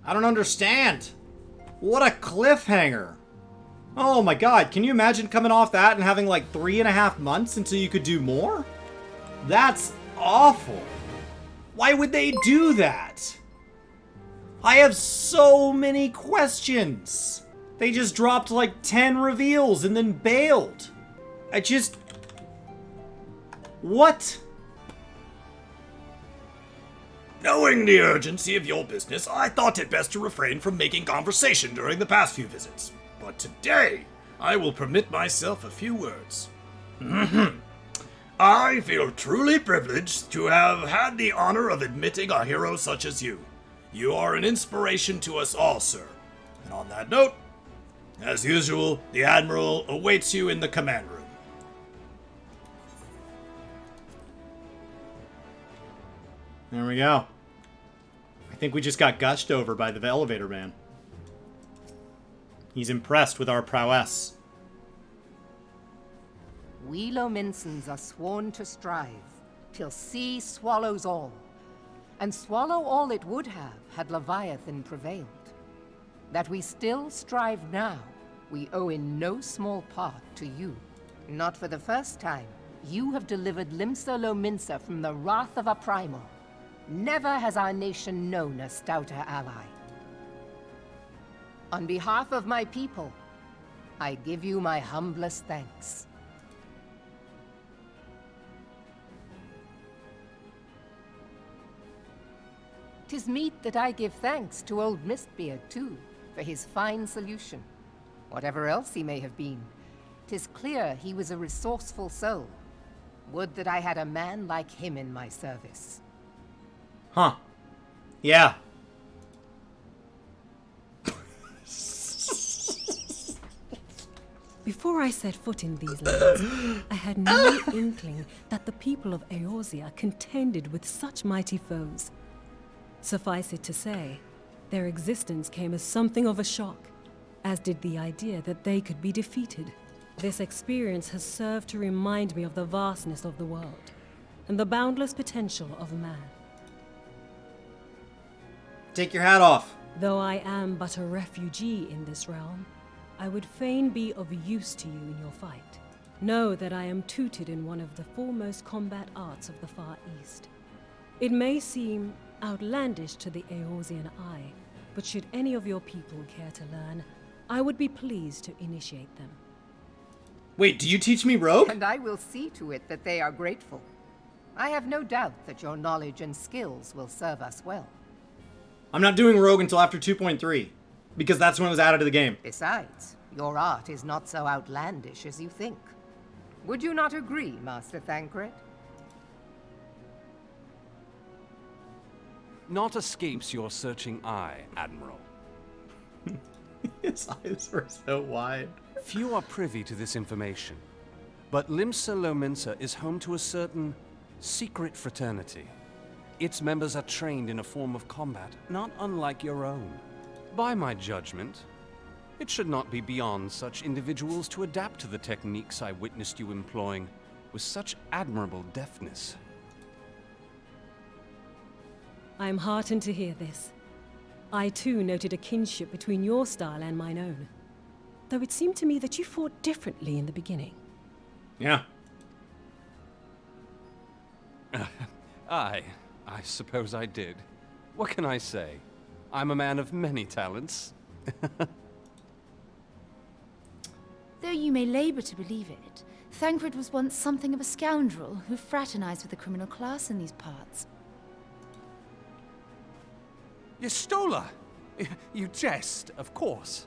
I don't understand. What a cliffhanger. Oh my god, can you imagine coming off that and having like 3.5 months until you could do more? That's awful. Why would they do that? I have so many questions. They just dropped like 10 reveals and then bailed. What? Knowing the urgency of your business, I thought it best to refrain from making conversation during the past few visits. But today, I will permit myself a few words. I feel truly privileged to have had the honor of admitting a hero such as you. You are an inspiration to us all, sir. And on that note, as usual, the Admiral awaits you in the command room. There we go. I think we just got gushed over by the elevator man. He's impressed with our prowess. We Lominsons are sworn to strive, till sea swallows all. And swallow all it would have, had Leviathan prevailed. That we still strive now, we owe in no small part to you. Not for the first time, you have delivered Limsa Lominsa from the wrath of a primal. Never has our nation known a stouter ally. On behalf of my people, I give you my humblest thanks. 'Tis meet that I give thanks to old Mistbeard, too, for his fine solution. Whatever else he may have been, 'tis clear he was a resourceful soul. Would that I had a man like him in my service. Huh. Yeah. Before I set foot in these lands, I had no inkling that the people of Eorzea contended with such mighty foes. Suffice it to say, their existence came as something of a shock, as did the idea that they could be defeated. This experience has served to remind me of the vastness of the world, and the boundless potential of man. Take your hat off. Though I am but a refugee in this realm, I would fain be of use to you in your fight. Know that I am tutored in one of the foremost combat arts of the Far East. It may seem outlandish to the Eorzean eye, but should any of your people care to learn, I would be pleased to initiate them. Wait, do you teach me Rogue? And I will see to it that they are grateful. I have no doubt that your knowledge and skills will serve us well. I'm not doing Rogue until after 2.3, because that's when it was added to the game. Besides, your art is not so outlandish as you think. Would you not agree, Master Thancred? Naught escapes your searching eye, Admiral. His eyes were so wide. Few are privy to this information, but Limsa Lominsa is home to a certain secret fraternity. Its members are trained in a form of combat not unlike your own. By my judgment, it should not be beyond such individuals to adapt to the techniques I witnessed you employing with such admirable deftness. I am heartened to hear this. I too noted a kinship between your style and mine own, though it seemed to me that you fought differently in the beginning. Yeah. I suppose I did. What can I say? I'm a man of many talents. Though you may labor to believe it, Thancred was once something of a scoundrel who fraternized with the criminal class in these parts. Yestola! You jest, of course.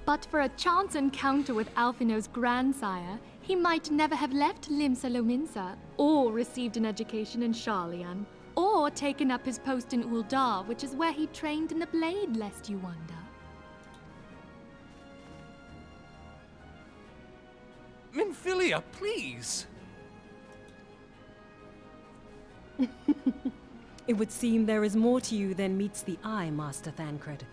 But for a chance encounter with Alphino's grandsire, he might never have left Limsa Lominsa, or received an education in Sharlayan, or taken up his post in Uldar, which is where he trained in the blade, lest you wonder. Minfilia, please! It would seem there is more to you than meets the eye, Master Thancred.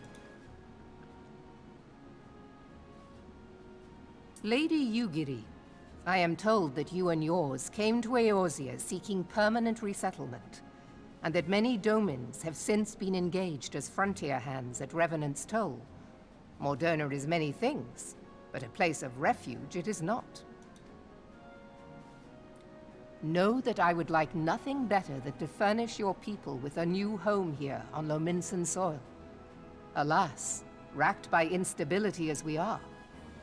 Lady Yugiri, I am told that you and yours came to Eorzea seeking permanent resettlement, and that many domins have since been engaged as frontier hands at Revenant's Toll. Moderna is many things, but a place of refuge it is not. Know that I would like nothing better than to furnish your people with a new home here on Lominsan soil. Alas, racked by instability as we are,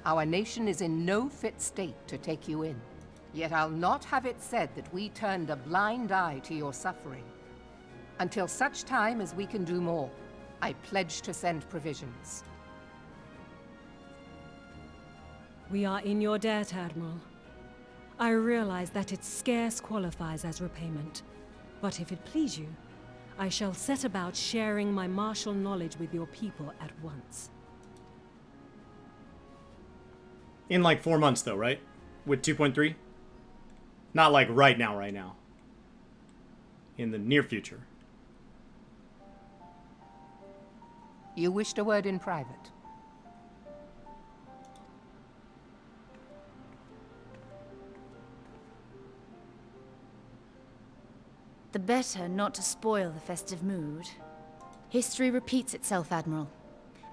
our nation is in no fit state to take you in. Yet I'll not have it said that we turned a blind eye to your suffering. Until such time as we can do more, I pledge to send provisions. We are in your debt, Admiral. I realize that it scarce qualifies as repayment, but if it please you, I shall set about sharing my martial knowledge with your people at once. In like 4 months, though, right? With 2.3? Not like right now. In the near future. You wished a word in private. The better not to spoil the festive mood. History repeats itself, Admiral.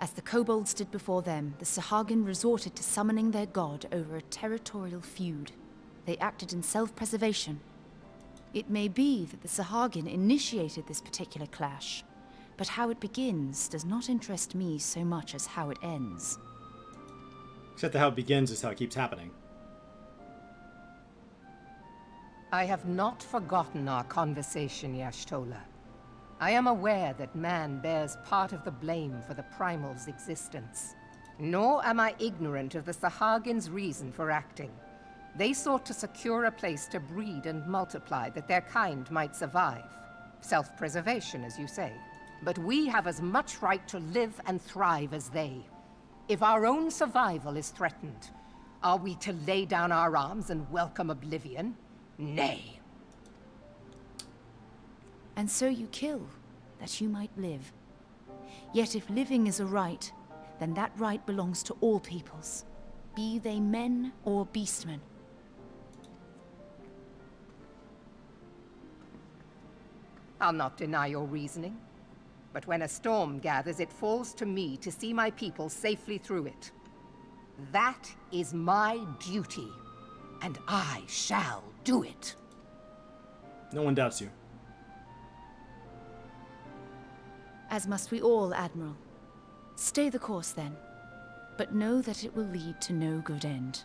As the kobolds did before them, the Sahagin resorted to summoning their god over a territorial feud. They acted in self-preservation. It may be that the Sahagin initiated this particular clash, but how it begins does not interest me so much as how it ends. Except that how it begins is how it keeps happening. I have not forgotten our conversation, Y'shtola. I am aware that man bears part of the blame for the Primal's existence. Nor am I ignorant of the Sahagin's reason for acting. They sought to secure a place to breed and multiply that their kind might survive. Self-preservation, as you say. But we have as much right to live and thrive as they. If our own survival is threatened, are we to lay down our arms and welcome oblivion? Nay. And so you kill, that you might live. Yet if living is a right, then that right belongs to all peoples, be they men or beastmen. I'll not deny your reasoning. But when a storm gathers, it falls to me to see my people safely through it. That is my duty, and I shall do it. No one doubts you. As must we all, Admiral. Stay the course, then. But know that it will lead to no good end.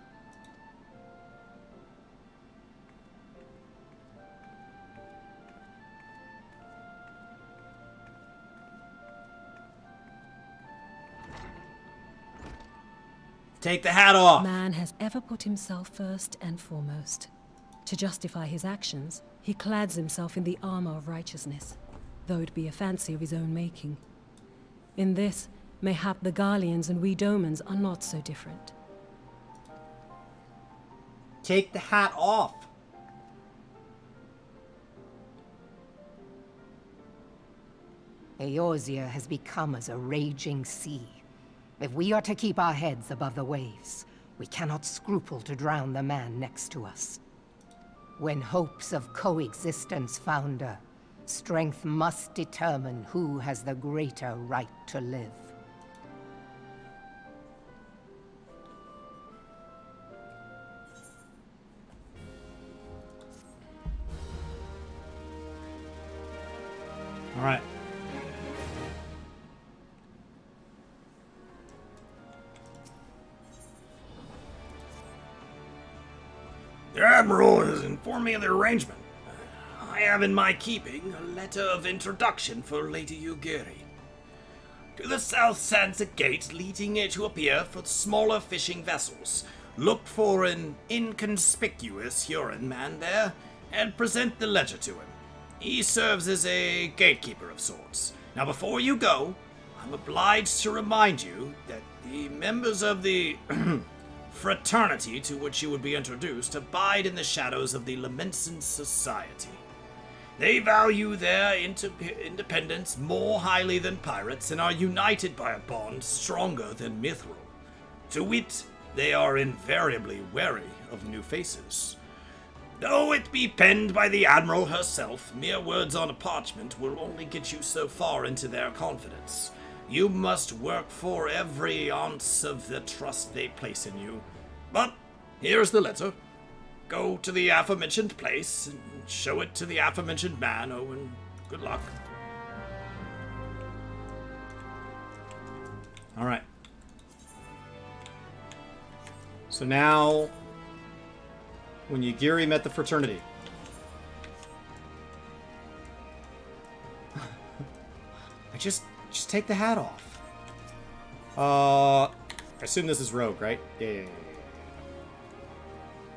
Take the hat off! Man has ever put himself first and foremost. To justify his actions, he clads himself in the armor of righteousness, though it be a fancy of his own making. In this, mayhap the Garleans and we Domans are not so different. Take the hat off! Eorzea has become as a raging sea. If we are to keep our heads above the waves, we cannot scruple to drown the man next to us. When hopes of coexistence founder, strength must determine who has the greater right to live. All right. The Admiral has informed me of the arrangement. I have in my keeping a letter of introduction for Lady Yugiri. To the south stands a gate leading it to a pier for smaller fishing vessels. Look for an inconspicuous Huron man there and present the letter to him. He serves as a gatekeeper of sorts. Now before you go, I'm obliged to remind you that the members of the fraternity to which you would be introduced abide in the shadows of the Lominsan Society. They value their independence more highly than pirates and are united by a bond stronger than mithril. To wit, they are invariably wary of new faces. Though it be penned by the Admiral herself, mere words on a parchment will only get you so far into their confidence. You must work for every ounce of the trust they place in you. But here's the letter. Go to the aforementioned place and show it to the aforementioned man, Owen. Good luck. Alright. So now, when Yagiri met the fraternity. I just take the hat off. I assume this is Rogue, right? Yeah.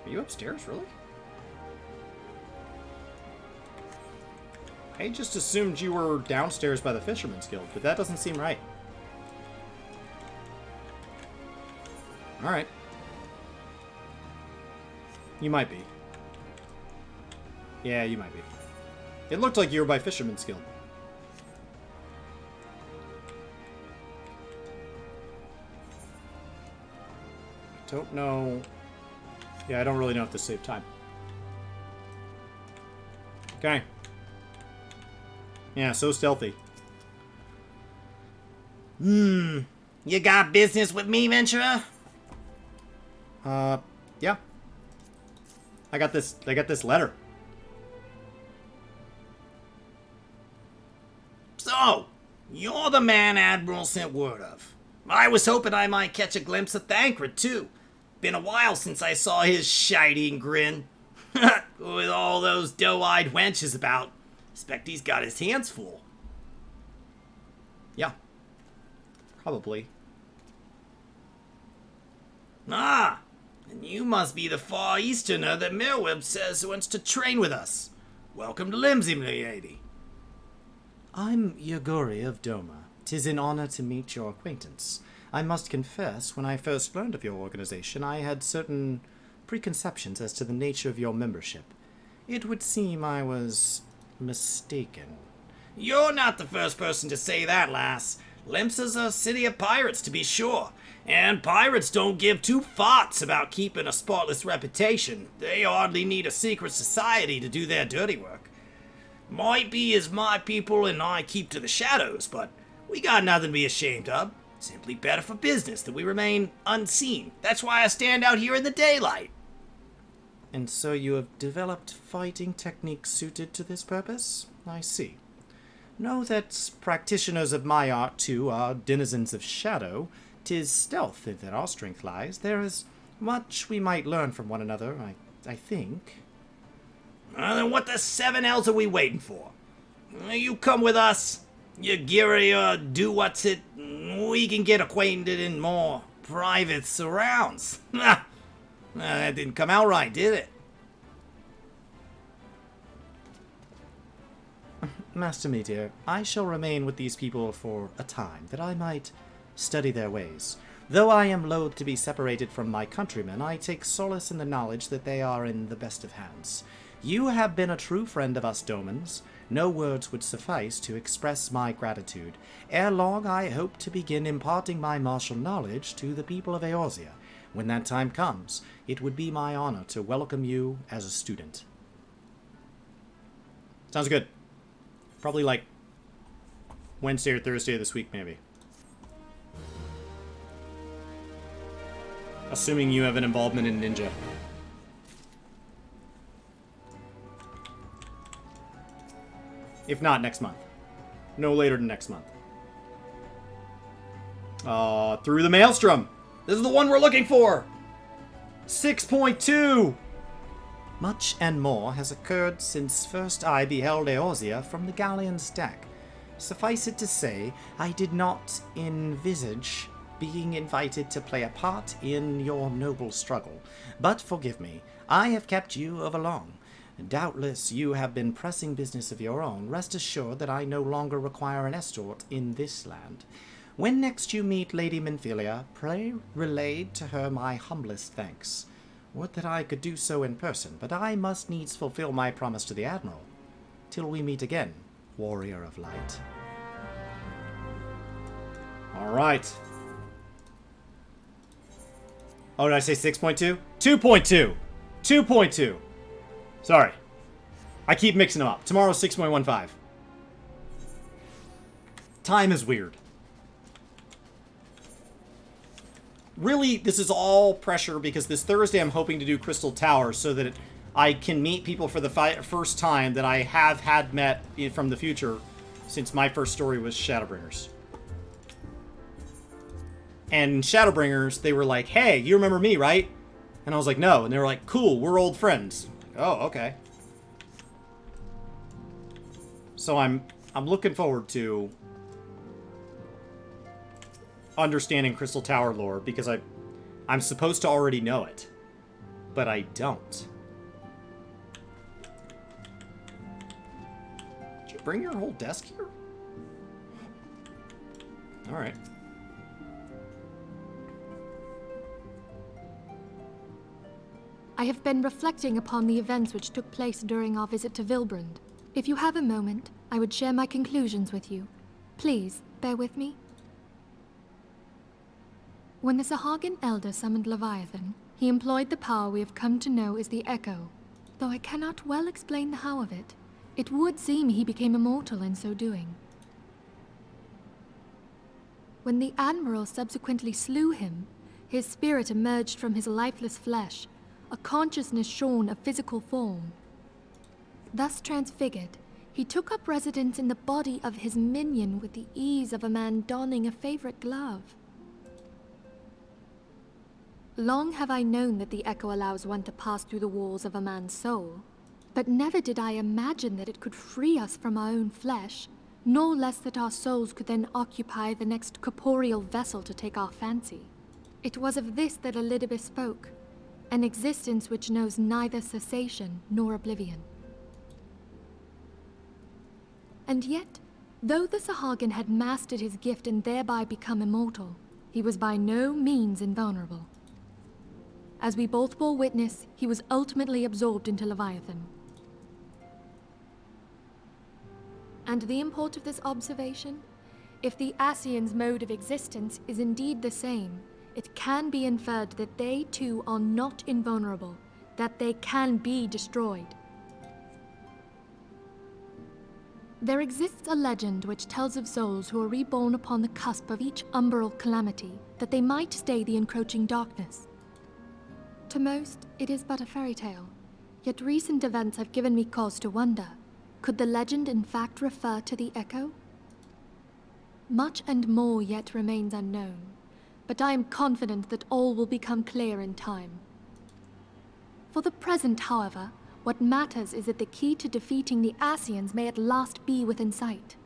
Are you upstairs, really? I just assumed you were downstairs by the Fisherman's Guild, but that doesn't seem right. Alright. You might be. Yeah, you might be. It looked like you were by Fisherman's Guild. I don't know. Yeah, I don't really know if this saved time. Okay. Yeah, so stealthy. You got business with me, Ventura? Yeah. I got this letter. So, you're the man Admiral sent word of. I was hoping I might catch a glimpse of Thancred, too. Been a while since I saw his shiny grin. With all those doe-eyed wenches about. Expect he's got his hands full. Yeah. Probably. Ah, and you must be the Far Easterner that Merweb says wants to train with us. Welcome to Limsey, lady. I'm Yagori of Doma. 'Tis an honor to meet your acquaintance. I must confess, when I first learned of your organization, I had certain preconceptions as to the nature of your membership. It would seem I was mistaken. You're not the first person to say that, lass. Limsa's a city of pirates, to be sure. And pirates don't give two farts about keeping a spotless reputation. They hardly need a secret society to do their dirty work. Might be as my people and I keep to the shadows, but we got nothing to be ashamed of. Simply better for business that we remain unseen. That's why I stand out here in the daylight. And so you have developed fighting techniques suited to this purpose? I see. Know that practitioners of my art, too, are denizens of shadow. 'Tis stealth that our strength lies. There is much we might learn from one another, I think. Then what the seven hells are we waiting for? You come with us, you geary or do what's it, we can get acquainted in more private surrounds. That didn't come out right, did it? Master Meteor, I shall remain with these people for a time, that I might study their ways. Though I am loath to be separated from my countrymen, I take solace in the knowledge that they are in the best of hands. You have been a true friend of us Domans. No words would suffice to express my gratitude. Ere long, I hope to begin imparting my martial knowledge to the people of Eorzea. When that time comes, it would be my honor to welcome you as a student. Sounds good. Probably like Wednesday or Thursday of this week, maybe. Assuming you have an involvement in Ninja. If not, next month. No later than next month. Through the Maelstrom. This is the one we're looking for. 6.2. Much and more has occurred since first I beheld Eorzea from the galleon's deck. Suffice it to say, I did not envisage being invited to play a part in your noble struggle. But forgive me, I have kept you overlong. Doubtless you have been pressing business of your own. Rest assured that I no longer require an escort in this land. When next you meet Lady Minfilia, pray relay to her my humblest thanks. Would that I could do so in person, but I must needs fulfill my promise to the Admiral. Till we meet again, Warrior of Light. Alright. Oh, did I say 6.2? 2.2! 2.2! Sorry. I keep mixing them up. Tomorrow's 6.15. Time is weird. Really, this is all pressure because this Thursday I'm hoping to do Crystal Tower so that I can meet people for the first time that I have had met from the future since my first story was Shadowbringers. And Shadowbringers, they were like, hey, you remember me, right? And I was like, no. And they were like, cool, we're old friends. Oh, okay. So I'm looking forward to understanding Crystal Tower lore because I'm supposed to already know it, but I don't. Did you bring your whole desk here? All right. I have been reflecting upon the events which took place during our visit to Vilbrand. If you have a moment, I would share my conclusions with you. Please, bear with me. When the Sahagin Elder summoned Leviathan, he employed the power we have come to know as the Echo. Though I cannot well explain the how of it, it would seem he became immortal in so doing. When the Admiral subsequently slew him, his spirit emerged from his lifeless flesh, a consciousness shorn of physical form. Thus transfigured, he took up residence in the body of his minion with the ease of a man donning a favorite glove. Long have I known that the Echo allows one to pass through the walls of a man's soul, but never did I imagine that it could free us from our own flesh, nor less that our souls could then occupy the next corporeal vessel to take our fancy. It was of this that Elidibus spoke, an existence which knows neither cessation nor oblivion. And yet, though the Sahagin had mastered his gift and thereby become immortal, he was by no means invulnerable. As we both bore witness, he was ultimately absorbed into Leviathan. And the import of this observation? If the Ascians' mode of existence is indeed the same, it can be inferred that they too are not invulnerable, that they can be destroyed. There exists a legend which tells of souls who are reborn upon the cusp of each umbral calamity, that they might stay the encroaching darkness. To most, it is but a fairy tale, yet recent events have given me cause to wonder, could the legend in fact refer to the Echo? Much and more yet remains unknown, but I am confident that all will become clear in time. For the present, however, what matters is that the key to defeating the Ascians may at last be within sight.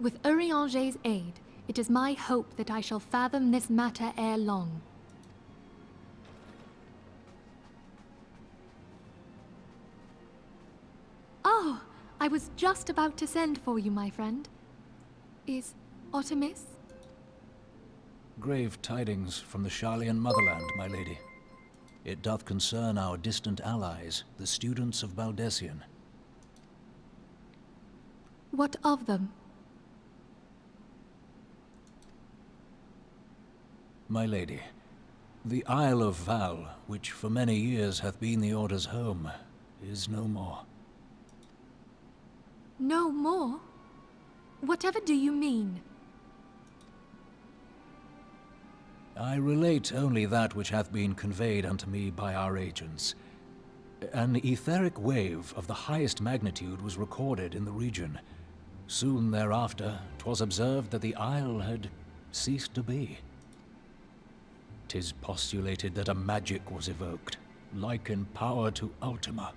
With Urianger's aid, it is my hope that I shall fathom this matter ere long. Oh, I was just about to send for you, my friend. Is aught amiss? Grave tidings from the Sharlayan motherland, my lady. It doth concern our distant allies, the students of Baldessian. What of them? My lady, the Isle of Val, which for many years hath been the Order's home, is no more. No more? Whatever do you mean? I relate only that which hath been conveyed unto me by our agents. An etheric wave of the highest magnitude was recorded in the region. Soon thereafter, 'twas observed that the isle had ceased to be. 'Tis postulated that a magic was evoked, like in power to Ultima.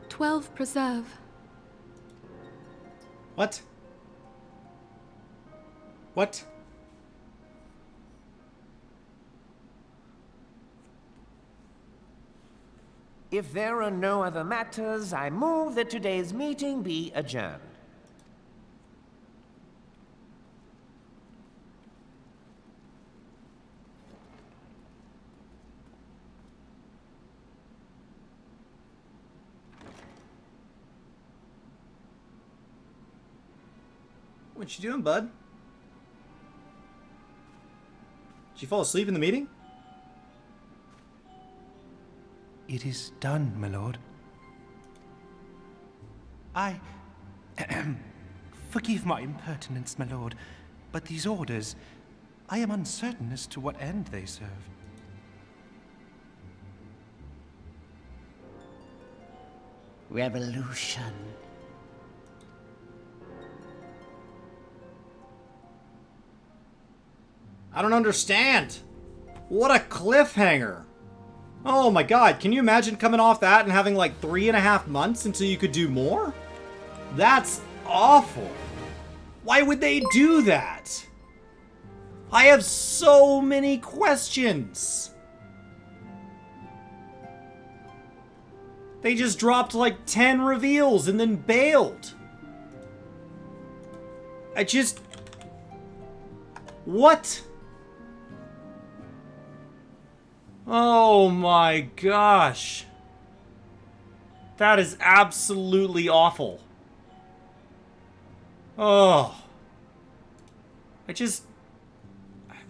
12 preserve. What? What? If there are no other matters, I move that today's meeting be adjourned. What you doing, bud? Did you fall asleep in the meeting? It is done, my lord. I... Forgive my impertinence, my lord, but these orders, I am uncertain as to what end they serve. Revolution. I don't understand. What a cliffhanger. Oh my god, can you imagine coming off that and having like 3.5 months until you could do more? That's awful. Why would they do that? I have so many questions. They just dropped like 10 reveals and then bailed. What? Oh my gosh. That is absolutely awful. Oh. I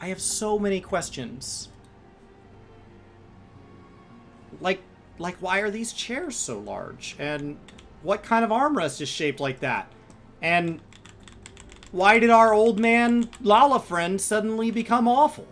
have so many questions. Like why are these chairs so large? And what kind of armrest is shaped like that? And why did our old man Lala friend suddenly become awful?